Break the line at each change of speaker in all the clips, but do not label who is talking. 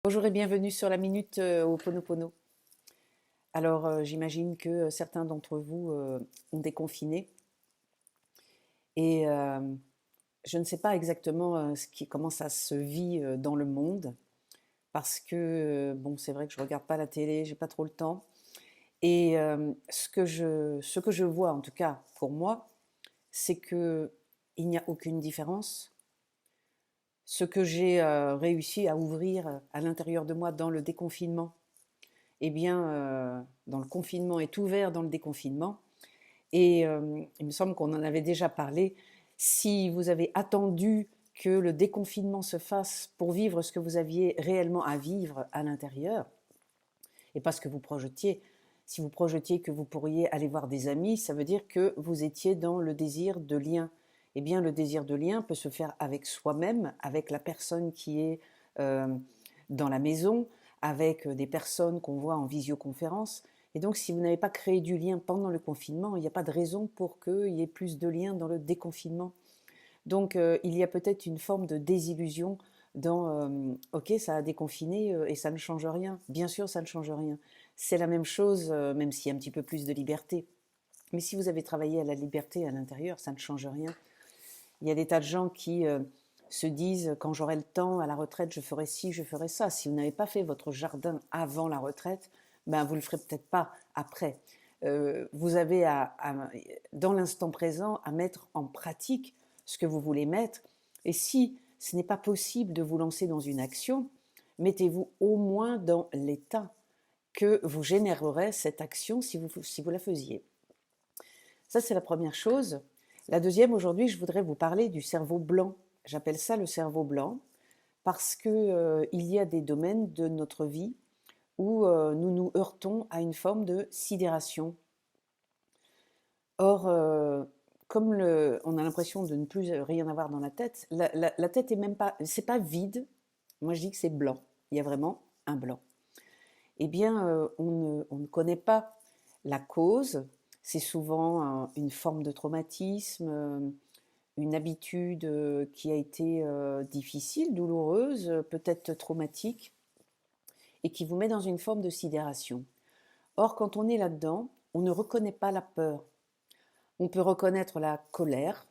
Bonjour et bienvenue sur la Minute Ho'oponopono. Alors, j'imagine que certains d'entre vous ont déconfiné et je ne sais pas exactement comment ça se vit dans le monde parce que, bon, c'est vrai que je regarde pas la télé, j'ai pas trop le temps et ce que je vois, en tout cas pour moi, c'est que il n'y a aucune différence. Ce que j'ai réussi à ouvrir à l'intérieur de moi dans le déconfinement, eh bien, dans le confinement est ouvert dans le déconfinement. Et il me semble qu'on en avait déjà parlé. Si vous avez attendu que le déconfinement se fasse pour vivre ce que vous aviez réellement à vivre à l'intérieur, et pas ce que vous projetiez, si vous projetiez que vous pourriez aller voir des amis, ça veut dire que vous étiez dans le désir de lien. Eh bien, le désir de lien peut se faire avec soi-même, avec la personne qui est euh, dans la maison, avec des personnes qu'on voit en visioconférence. Et donc, si vous n'avez pas créé du lien pendant le confinement, il n'y a pas de raison pour qu'il y ait plus de liens dans le déconfinement. Donc, il y a peut-être une forme de désillusion dans ok, ça a déconfiné et ça ne change rien. Bien sûr, ça ne change rien. C'est la même chose, même s'il y a un petit peu plus de liberté. Mais si vous avez travaillé à la liberté à l'intérieur, ça ne change rien. Il y a des tas de gens qui se disent quand j'aurai le temps à la retraite, je ferai ci, je ferai ça. Si vous n'avez pas fait votre jardin avant la retraite, ben vous le ferez peut-être pas après. Vous avez dans l'instant présent à mettre en pratique ce que vous voulez mettre. Et si ce n'est pas possible de vous lancer dans une action, mettez-vous au moins dans l'état que vous générerait cette action si vous la faisiez. Ça, c'est la première chose. La deuxième, aujourd'hui, je voudrais vous parler du cerveau blanc. J'appelle ça le cerveau blanc parce que il y a des domaines de notre vie où nous nous heurtons à une forme de sidération. Or, comme on a l'impression de ne plus rien avoir dans la tête, la tête est même pas, c'est pas vide. Moi, je dis que c'est blanc. Il y a vraiment un blanc. Eh bien, on ne connaît pas la cause. C'est souvent une forme de traumatisme, une habitude qui a été difficile, douloureuse, peut-être traumatique, et qui vous met dans une forme de sidération. Or, quand on est là-dedans, on ne reconnaît pas la peur. On peut reconnaître la colère,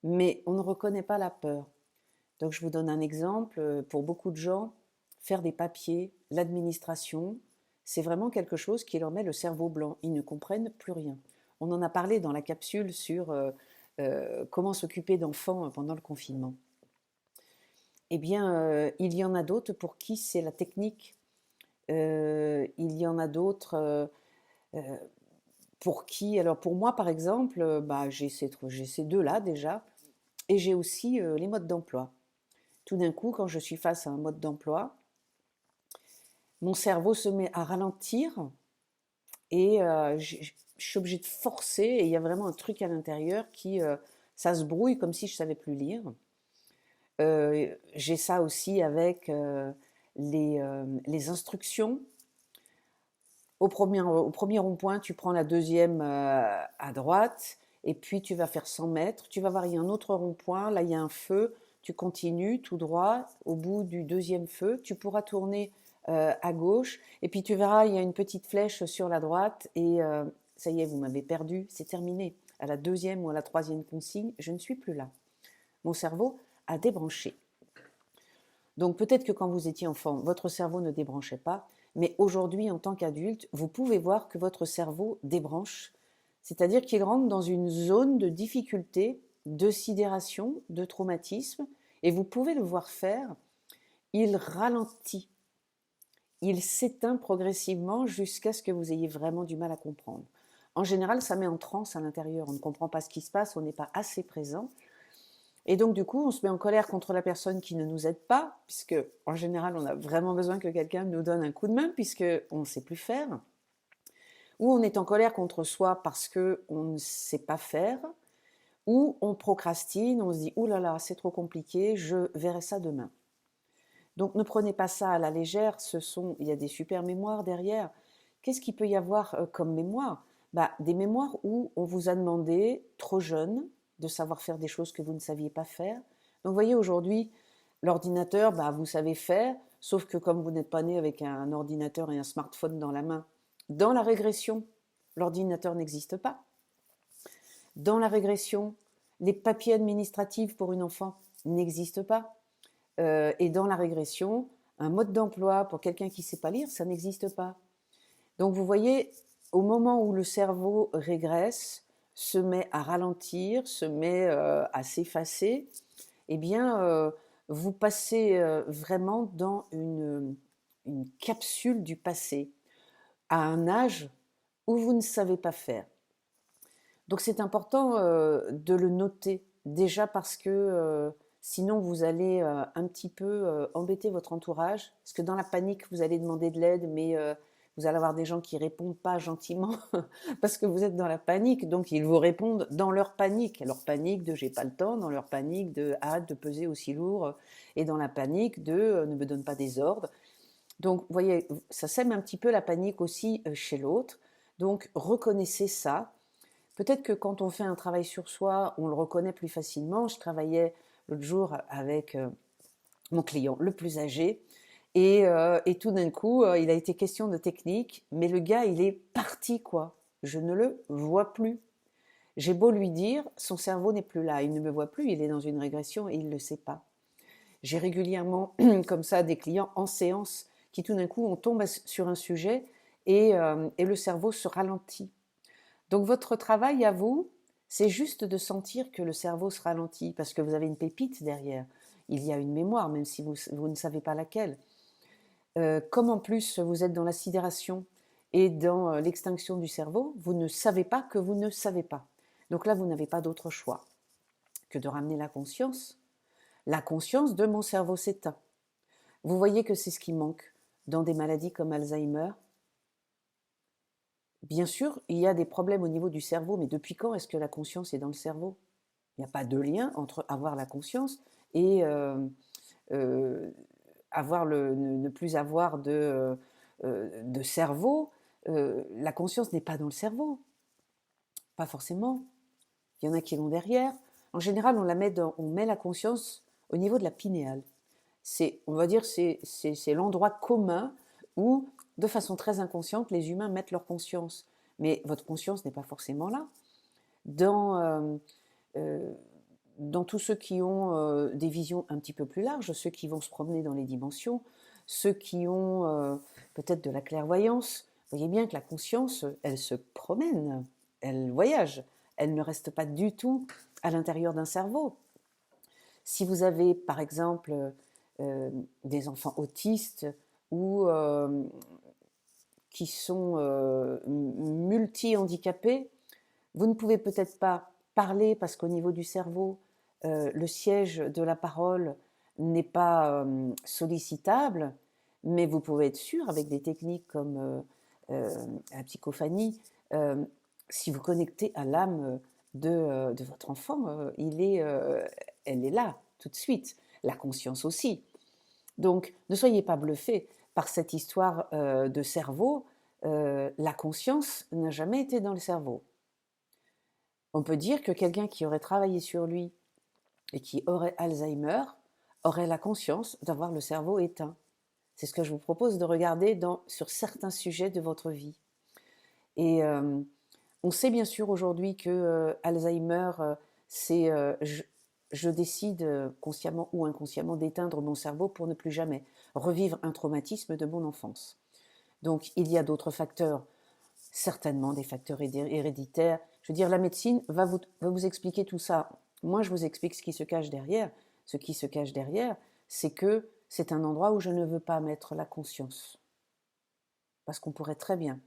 mais on ne reconnaît pas la peur. Donc, je vous donne un exemple. Pour beaucoup de gens, faire des papiers, l'administration, c'est vraiment quelque chose qui leur met le cerveau blanc. Ils ne comprennent plus rien. On en a parlé dans la capsule sur comment s'occuper d'enfants pendant le confinement. Eh bien, il y en a d'autres pour qui c'est la technique. Il y en a d'autres euh, pour qui, alors pour moi par exemple, bah, j'ai ces deux-là déjà, et j'ai aussi les modes d'emploi. Tout d'un coup, quand je suis face à un mode d'emploi, mon cerveau se met à ralentir et je suis obligée de forcer et il y a vraiment un truc à l'intérieur qui, ça se brouille comme si je savais plus lire. J'ai ça aussi avec les instructions. Au premier rond-point, tu prends la deuxième à droite et puis tu vas faire 100 mètres. Tu vas voir, il y a un autre rond-point, là il y a un feu. Tu continues tout droit. Au bout du deuxième feu, tu pourras tourner à gauche et puis tu verras, il y a une petite flèche sur la droite et ça y est, vous m'avez perdu, c'est terminé. À la deuxième ou à la troisième consigne, je ne suis plus là. Mon cerveau a débranché. Donc peut-être que quand vous étiez enfant, votre cerveau ne débranchait pas, mais aujourd'hui, en tant qu'adulte, vous pouvez voir que votre cerveau débranche, c'est-à-dire qu'il rentre dans une zone de difficulté, de sidération, de traumatisme, et vous pouvez le voir faire. Il ralentit, il s'éteint progressivement jusqu'à ce que vous ayez vraiment du mal à comprendre. En général, ça met en transe à l'intérieur, on ne comprend pas ce qui se passe, on n'est pas assez présent. Et donc, du coup, on se met en colère contre la personne qui ne nous aide pas, puisque, en général, on a vraiment besoin que quelqu'un nous donne un coup de main, puisqu'on ne sait plus faire. Ou on est en colère contre soi parce qu'on ne sait pas faire. Ou on procrastine, on se dit « Ouh là là, c'est trop compliqué, je verrai ça demain ». Donc, ne prenez pas ça à la légère, il y a des super mémoires derrière. Qu'est-ce qu'il peut y avoir comme mémoire? Des mémoires où on vous a demandé, trop jeune, de savoir faire des choses que vous ne saviez pas faire. Donc, vous voyez, aujourd'hui, l'ordinateur, vous savez faire. sauf que comme vous n'êtes pas né avec un ordinateur et un smartphone dans la main, dans la régression, l'ordinateur n'existe pas. Dans la régression, les papiers administratifs pour une enfant n'existent pas. Et dans la régression, un mode d'emploi pour quelqu'un qui ne sait pas lire, ça n'existe pas. Donc vous voyez, au moment où le cerveau régresse, se met à ralentir, se met à s'effacer, eh bien, vous passez vraiment dans une capsule du passé, à un âge où vous ne savez pas faire. Donc c'est important de le noter, déjà parce que sinon vous allez un petit peu embêter votre entourage, parce que dans la panique, vous allez demander de l'aide, mais vous allez avoir des gens qui répondent pas gentiment, parce que vous êtes dans la panique, donc ils vous répondent dans leur panique de j'ai pas le temps, dans leur panique de arrête de peser aussi lourd, et dans la panique de ne me donne pas des ordres. Donc vous voyez, ça sème un petit peu la panique aussi chez l'autre, donc reconnaissez ça. Peut-être que quand on fait un travail sur soi, on le reconnaît plus facilement. Je travaillais l'autre jour avec mon client le plus âgé et tout d'un coup, il a été question de technique, mais le gars, il est parti, quoi. Je ne le vois plus. J'ai beau lui dire, son cerveau n'est plus là, il ne me voit plus, il est dans une régression et il ne le sait pas. J'ai régulièrement comme ça des clients en séance qui tout d'un coup, on tombe sur un sujet et le cerveau se ralentit. Donc votre travail à vous, c'est juste de sentir que le cerveau se ralentit parce que vous avez une pépite derrière. Il y a une mémoire, même si vous ne savez pas laquelle. Comme en plus vous êtes dans la sidération et dans l'extinction du cerveau, vous ne savez pas que vous ne savez pas. Donc là, vous n'avez pas d'autre choix que de ramener la conscience. La conscience de mon cerveau s'éteint. Vous voyez que c'est ce qui manque dans des maladies comme Alzheimer. Bien sûr, il y a des problèmes au niveau du cerveau, mais depuis quand est-ce que la conscience est dans le cerveau? Il n'y a pas de lien entre avoir la conscience et ne plus avoir de cerveau. La conscience n'est pas dans le cerveau, pas forcément. Il y en a qui l'ont derrière. En général, on met la conscience au niveau de la pinéale. On va dire, c'est l'endroit commun où, de façon très inconsciente, les humains mettent leur conscience. Mais votre conscience n'est pas forcément là. Dans tous ceux qui ont des visions un petit peu plus larges, ceux qui vont se promener dans les dimensions, ceux qui ont peut-être de la clairvoyance, vous voyez bien que la conscience, elle se promène, elle voyage, elle ne reste pas du tout à l'intérieur d'un cerveau. Si vous avez, par exemple, des enfants autistes ou qui sont multi-handicapés, vous ne pouvez peut-être pas parler parce qu'au niveau du cerveau, le siège de la parole n'est pas sollicitable, mais vous pouvez être sûr, avec des techniques comme la psychophanie, si vous connectez à l'âme de votre enfant, elle est là tout de suite. La conscience aussi. Donc, ne soyez pas bluffés par cette histoire de cerveau. La conscience n'a jamais été dans le cerveau. On peut dire que quelqu'un qui aurait travaillé sur lui et qui aurait Alzheimer aurait la conscience d'avoir le cerveau éteint. C'est ce que je vous propose de regarder sur certains sujets de votre vie. Et on sait bien sûr aujourd'hui que Alzheimer, c'est je décide consciemment ou inconsciemment d'éteindre mon cerveau pour ne plus jamais revivre un traumatisme de mon enfance. Donc il y a d'autres facteurs, certainement des facteurs héréditaires. Je veux dire, la médecine va vous expliquer tout ça. Moi, je vous explique ce qui se cache derrière. Ce qui se cache derrière, c'est que c'est un endroit où je ne veux pas mettre la conscience. Parce qu'on pourrait très bien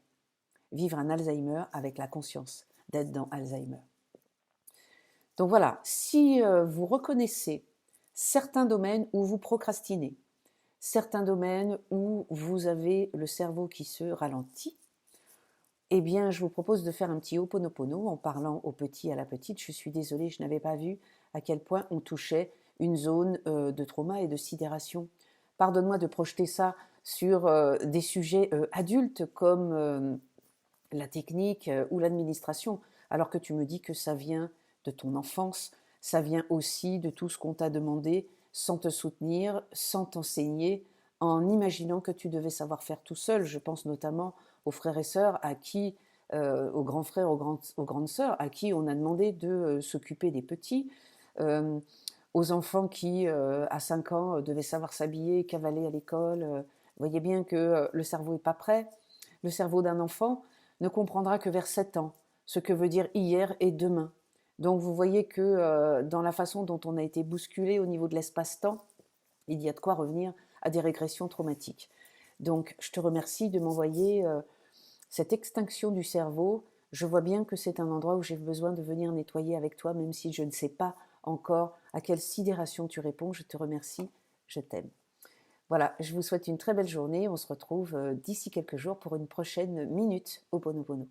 vivre un Alzheimer avec la conscience d'être dans Alzheimer. Donc voilà, si vous reconnaissez certains domaines où vous procrastinez, certains domaines où vous avez le cerveau qui se ralentit, eh bien, je vous propose de faire un petit Ho'oponopono en parlant au petit et à la petite. Je suis désolée, je n'avais pas vu à quel point on touchait une zone de trauma et de sidération. Pardonne-moi de projeter ça sur des sujets adultes comme la technique ou l'administration, alors que tu me dis que ça vient de ton enfance, ça vient aussi de tout ce qu'on t'a demandé sans te soutenir, sans t'enseigner en imaginant que tu devais savoir faire tout seul. Je pense notamment aux frères et sœurs à qui, aux grands frères, aux grandes sœurs à qui on a demandé de s'occuper des petits, euh, aux enfants qui, à 5 ans, devaient savoir s'habiller, cavaler à l'école. Vous voyez bien que le cerveau n'est pas prêt. Le cerveau d'un enfant ne comprendra que vers 7 ans ce que veut dire hier et demain. Donc vous voyez que dans la façon dont on a été bousculé au niveau de l'espace-temps, il y a de quoi revenir à des régressions traumatiques. Donc je te remercie de m'envoyer cette extinction du cerveau. Je vois bien que c'est un endroit où j'ai besoin de venir nettoyer avec toi, même si je ne sais pas encore à quelle sidération tu réponds. Je te remercie, je t'aime. Voilà, je vous souhaite une très belle journée. On se retrouve d'ici quelques jours pour une prochaine minute au Ponopono.